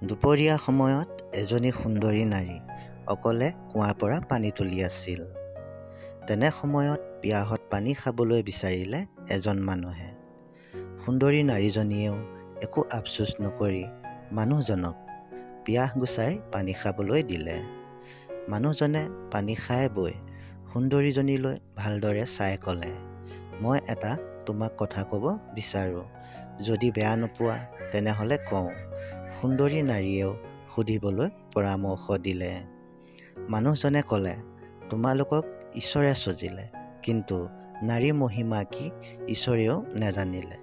দুপৰীয়া সময়ত এজনী সুন্দৰী নাৰী অকলে কুঁৱাৰ পৰা পানী তুলি আছিল। তেনে সময়ত পিয়াহত পানী খাবলৈ বিচাৰিলে এজন মানুহে। সুন্দৰী নাৰীজনীয়েও একো আফচোচ নকৰি মানুহজনক পিয়াহ গুচাই পানী খাবলৈ দিলে। মানুহজনে পানী খাই বৈ সুন্দৰীজনীলৈ ভালদৰে চাই ক'লে, মই এটা তোমাক কথা ক'ব বিচাৰোঁ, যদি বেয়া নোপোৱা তেনেহ'লে কওঁ। সুন্দৰী নাৰীয়েও সুধিবলৈ পৰামৰ্শ দিলে। মানুহজনে ক'লে, তোমালোকক ঈশ্বৰে সজিলে, কিন্তু নাৰীৰ মহিমা কি ঈশ্বৰেও নেজানিলে।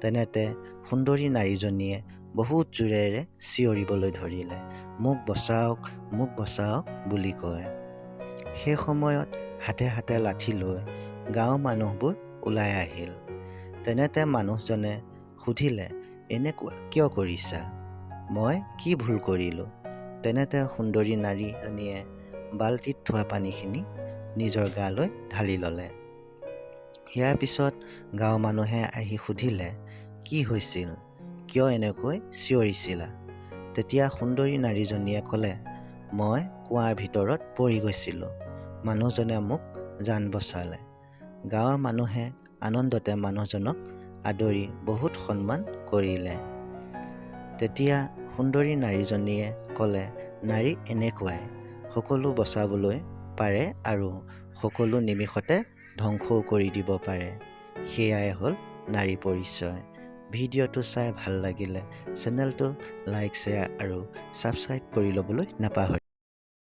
তেনেতে সুন্দৰী নাৰীজনীয়ে বহুত জোৰেৰে চিঞৰিবলৈ ধৰিলে, মোক বচাওক, মোক বচাওক বুলি কয়। সেই সময়ত হাতে হাতে লাঠি লৈ গাঁৱৰ মানুহবোৰ ওলাই আহিল। তেনেতে মানুহজনে সুধিলে, এনেকুৱা কিয় কৰিছা? মই কি ভুল কৰিলোঁ? তেনেতে সুন্দৰী নাৰীজনীয়ে বাল্টিত থোৱা পানীখিনি নিজৰ গালৈ ঢালি ল'লে। ইয়াৰ পিছত গাঁৱৰ মানুহে আহি সুধিলে, কি হৈছিল? কিয় এনেকৈ চিঞৰিছিলা? তেতিয়া সুন্দৰী নাৰীজনীয়ে ক'লে, মই কুঁৱাৰ ভিতৰত পৰি গৈছিলোঁ। মানুহজনে মোক জান বচালে। গাঁৱৰ মানুহে আনন্দতে মানুহজনক আদৰি বহুত সন্মান কৰিলে। তেতিয়া সুন্দৰী নাৰীজনীয়ে ক'লে, নাৰী এনেকুৱাই, সকলো বচাবলৈ পাৰে আৰু সকলো নিমিষতে ধ্বংসও কৰি দিব পাৰে। সেয়াই হ'ল নাৰী পৰিচয়। ভিডিঅ'টো চাই ভাল লাগিলে চেনেলটো লাইক, শ্বেয়াৰ আৰু ছাবস্ক্ৰাইব কৰি ল'বলৈ নাপাহৰিব।